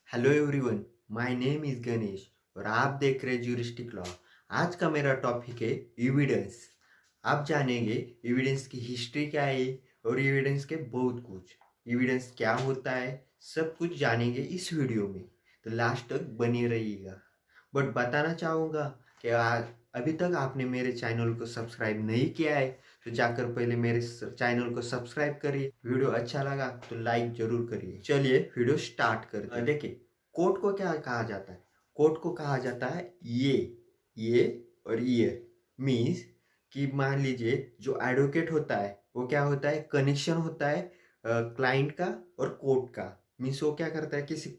Hello everyone, my name is Ganesh और आप देख रहे ज्यूरिस्टिक लॉ। आज का मेरा टॉपिक है एविडेंस। आप जानेंगे एविडेंस की हिस्ट्री क्या है और एविडेंस के बहुत कुछ। एविडेंस क्या होता है सब कुछ जानेंगे इस वीडियो में, तो लास्ट तक बने रहिएगा। बट बताना चाहूँगा कि आज अभी तक आपने मेरे चैनल को सब्सक्राइब नहीं किया है तो जाकर पहले मेरे चैनल को सब्सक्राइब करिए। वीडियो अच्छा लगा तो लाइक जरूर करिए। चलिए वीडियो स्टार्ट करते हैं। देखिए, कोर्ट को क्या कहा जाता है? कोर्ट को कहा जाता है ये और ईयर। मीन्स कि मान लीजिए जो एडवोकेट होता है वो क्या होता है, कनेक्शन होता है क्लाइंट का और कोर्ट का। मीन्स वो क्या करता है, किसी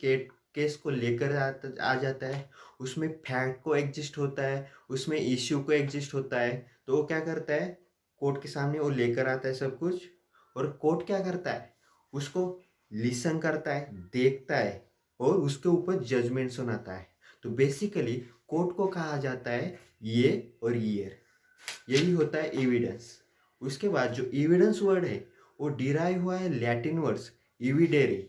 केस को लेकर आ जाता है, उसमें फैक्ट को एग्जिस्ट होता है, उसमें इश्यू को एग्जिस्ट होता है। तो वो क्या करता है, कोर्ट के सामने वो लेकर आता है सब कुछ। और कोर्ट क्या करता है, उसको लिसन करता है, देखता है और उसके ऊपर जजमेंट सुनाता है। तो बेसिकली कोर्ट को कहा जाता है ये और ईयर। यही होता है एविडेंस। उसके बाद जो एविडेंस वर्ड है वो डिराइव हुआ है लैटिन वर्ड्स एविडेरे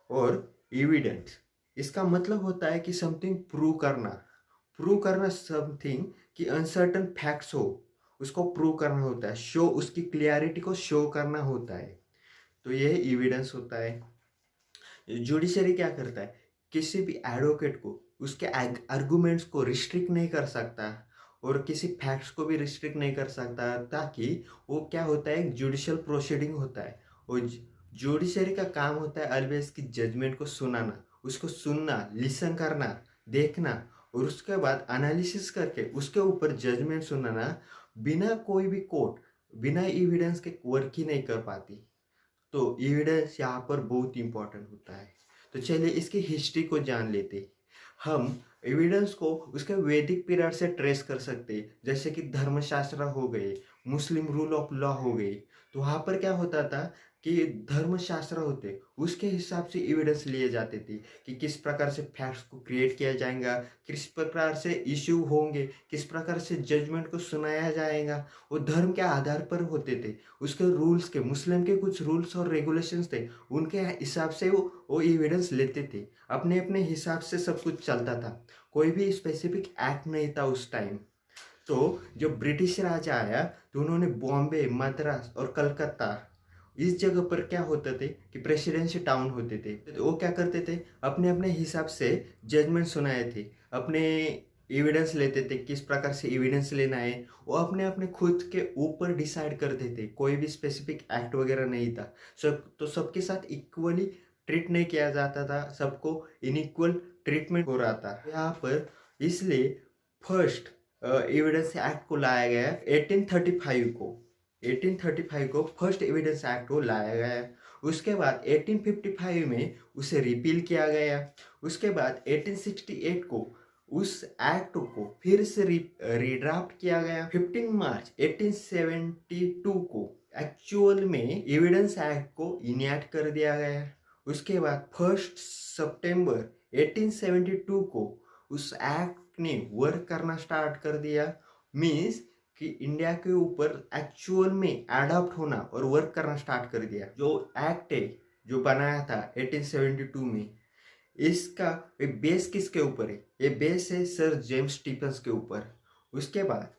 और एविडेंस। इसका मतलब होता है कि समथिंग प्रूव करना समथिंग कि अनसर्टन फैक्ट्स हो, उसको प्रूव करना होता है, शो उसकी क्लियरिटी को शो करना होता है। तो यह एविडेंस होता है। जुडिशरी क्या करता है, किसी भी एडवोकेट को उसके आर्गुमेंट्स को रिस्ट्रिक्ट नहीं कर सकता और किसी फैक्ट्स को भी रिस्ट्रिक्ट नहीं कर सकता, ताकि वो क्या होता है, एक जुडिशियल प्रोसीडिंग होता है। और जुडिशरी का काम होता है ऑलवेज की जजमेंट को सुनाना, उसको सुनना, लिसन करना, देखना और उसके बाद एनालिसिस करके उसके ऊपर जजमेंट सुनाना। बिना कोई भी कोर्ट बिना एविडेंस के वर्क ही नहीं कर पाती। तो एविडेंस यहाँ पर बहुत इंपॉर्टेंट होता है। तो चलिए इसकी हिस्ट्री को जान लेते। हम एविडेंस को उसके वैदिक पीरियड से ट्रेस कर सकते, जैसे कि धर्मशास्त्र हो गए, मुस्लिम रूल ऑफ लॉ हो गई। तो वहाँ पर क्या होता था कि धर्मशास्त्र होते, उसके हिसाब से एविडेंस लिए जाते थे कि किस प्रकार से फैक्ट्स को क्रिएट किया जाएगा, किस प्रकार से इश्यू होंगे, किस प्रकार से जजमेंट को सुनाया जाएगा। वो धर्म के आधार पर होते थे। उसके रूल्स के, मुस्लिम के कुछ रूल्स और रेगुलेशंस थे, उनके हिसाब से वो एविडेंस लेते थे। अपने अपने हिसाब से सब कुछ चलता था, कोई भी स्पेसिफिक एक्ट नहीं था उस टाइम। तो जब ब्रिटिश राज आया तो उन्होंने बॉम्बे, मद्रास और कलकत्ता, इस जगह पर क्या होते थे कि प्रेसिडेंसी टाउन होते थे। तो वो क्या करते थे, अपने अपने हिसाब से जजमेंट सुनाए थे, अपने एविडेंस लेते थे, किस प्रकार से एविडेंस लेना है वो अपने अपने खुद के ऊपर डिसाइड करते थे। कोई भी स्पेसिफिक एक्ट वगैरह नहीं था। सबके साथ इक्वली ट्रीट नहीं किया जाता था, सबको इनइक्वल ट्रीटमेंट हो रहा था यहाँ पर। इसलिए फर्स्ट एविडेंस एक्ट को लाया गया 1835 को। 1835 को फर्स्ट एविडेंस एक्ट को लाया गया। उसके बाद 1855 में उसे रिपील किया गया। उसके बाद 1868 को उस एक्ट को फिर से रीड्राफ्ट किया गया। 15 मार्च 1872 को एक्चुअल में एविडेंस एक्ट को इनैक्ट कर दिया गया। उसके बाद 1 सितंबर 1872 को उस एक्ट ने वर्क करना स्टार्ट कर दिया। मीन्स कि इंडिया के ऊपर एक्चुअल में एडॉप्ट होना और वर्क करना स्टार्ट कर दिया। जो एक्ट है जो बनाया था 1872 में, इसका बेस किसके ऊपर है? ये बेस है सर जेम्स स्टीफंस के ऊपर। उसके बाद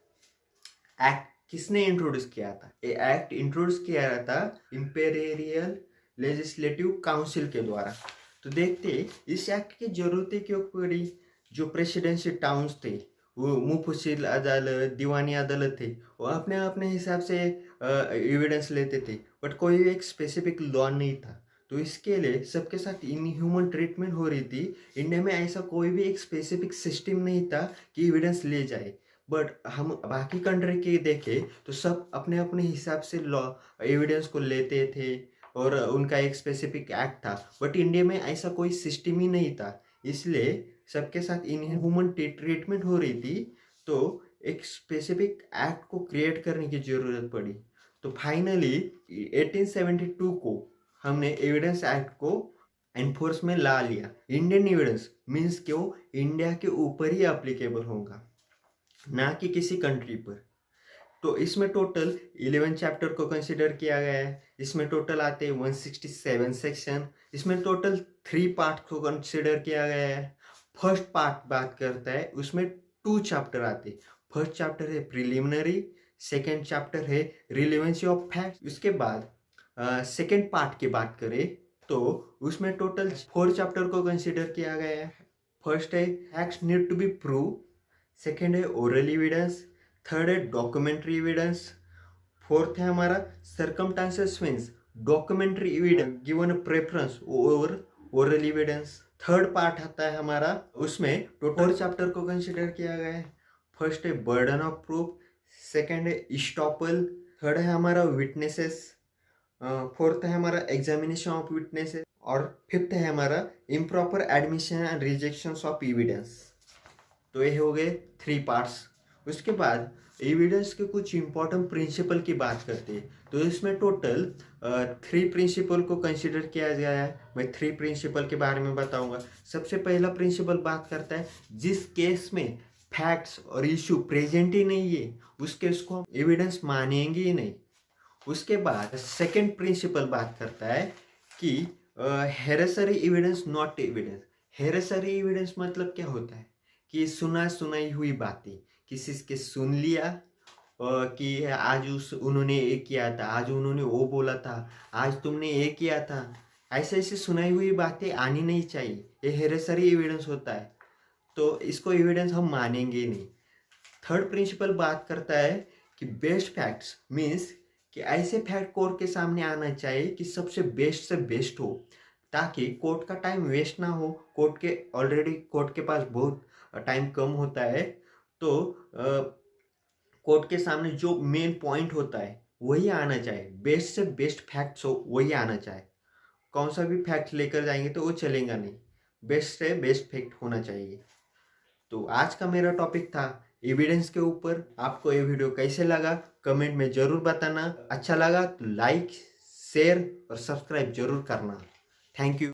एक्ट किसने इंट्रोड्यूस किया था? ये एक्ट इंट्रोड्यूस किया था इंपेरियल लेजिस्लेटिव काउंसिल के द्वारा। तो देखते इस एक्ट की जरूरत क्यों पड़ी। जो प्रेसिडेंसी टाउन्स थे, वो मुफस्सिल अदालत, दीवानी अदालत थे, वो अपने अपने हिसाब से एविडेंस लेते थे, बट कोई एक स्पेसिफिक लॉ नहीं था। तो इसके लिए सबके साथ इनह्यूमन ट्रीटमेंट हो रही थी। इंडिया में ऐसा कोई भी एक स्पेसिफिक सिस्टम नहीं था कि एविडेंस ले जाए। बट हम बाकी कंट्री के देखें तो सब अपने अपने हिसाब से लॉ एविडेंस को लेते थे और उनका एक स्पेसिफिक एक्ट था। बट इंडिया में ऐसा कोई सिस्टम ही नहीं था, इसलिए सबके साथ इनह्यूमन ट्रीटमेंट हो रही थी। तो एक स्पेसिफिक एक्ट को क्रिएट करने की जरूरत पड़ी। तो फाइनली 1872 को हमने एविडेंस एक्ट को एनफोर्स में ला लिया। इंडियन एविडेंस मीन्स कि वो इंडिया के ऊपर ही अप्लीकेबल होगा, ना कि किसी कंट्री पर। तो इसमें टोटल 11 चैप्टर को कंसिडर किया गया है। इसमें टोटल आते हैं 167 सेक्शन। इसमें टोटल 3 पार्ट को कंसिडर किया गया है। फर्स्ट पार्ट बात करता है, उसमें 2 चैप्टर आते हैं। फर्स्ट चैप्टर है प्रिलिमिनरी, सेकेंड चैप्टर है रिलेवेंसी ऑफ फैक्ट। उसके बाद सेकेंड पार्ट की बात करें तो उसमें टोटल 4 चैप्टर को कंसिडर किया गया है। फर्स्ट है facts need to be prove, second है ओरल एविडेंस, थर्ड है डॉक्यूमेंट्री एविडेंस, फोर्थ है हमारा circumstances means documentary evidence given preference over oral evidence. Third part आता है हमारा, उसमें टोटल चैप्टर को कंसिडर किया गया है। फर्स्ट है बर्डन ऑफ प्रूफ, सेकेंड है इस्टॉपल, थर्ड है हमारा विटनेसेस, फोर्थ है हमारा एग्जामिनेशन ऑफ विटनेसेस और फिफ्थ है हमारा improper admission and rejection of evidence. तो ये हो गए 3 पार्ट्स। उसके बाद एविडेंस के कुछ इंपॉर्टेंट प्रिंसिपल की बात करते हैं। तो इसमें टोटल 3 प्रिंसिपल को कंसिडर किया गया है। मैं 3 प्रिंसिपल के बारे में बताऊंगा। सबसे पहला प्रिंसिपल बात करता है जिस केस में फैक्ट्स और इशू प्रेजेंट ही नहीं है उस केस को हम एविडेंस मानेंगे ही नहीं। उसके बाद सेकेंड प्रिंसिपल बात करता है कि हेरेसरी एविडेंस नॉट एविडेंस। हेरेसरी एविडेंस मतलब क्या होता है कि सुनाई हुई बातें किसी के सुन लिया कि आज उन्होंने ये किया था, आज उन्होंने वो बोला था, आज तुमने ये किया था, ऐसे ऐसे सुनाई हुई बातें आनी नहीं चाहिए। ये हेरेसरी एविडेंस होता है, तो इसको एविडेंस हम मानेंगे नहीं। थर्ड प्रिंसिपल बात करता है कि बेस्ट फैक्ट्स मीन्स कि ऐसे फैक्ट कोर्ट के सामने आना चाहिए कि सबसे बेस्ट से बेस्ट हो, ताकि कोर्ट का टाइम वेस्ट ना हो। ऑलरेडी कोर्ट के पास बहुत टाइम कम होता है, तो कोर्ट के सामने जो मेन पॉइंट होता है वही आना चाहिए। बेस्ट से बेस्ट फैक्ट्स हो वही आना चाहिए। कौन सा भी फैक्ट लेकर जाएंगे तो वो चलेगा नहीं, बेस्ट से बेस्ट फैक्ट होना चाहिए। तो आज का मेरा टॉपिक था एविडेंस के ऊपर। आपको ये वीडियो कैसे लगा कमेंट में ज़रूर बताना। अच्छा लगा तो लाइक शेयर और सब्सक्राइब जरूर करना। Thank you.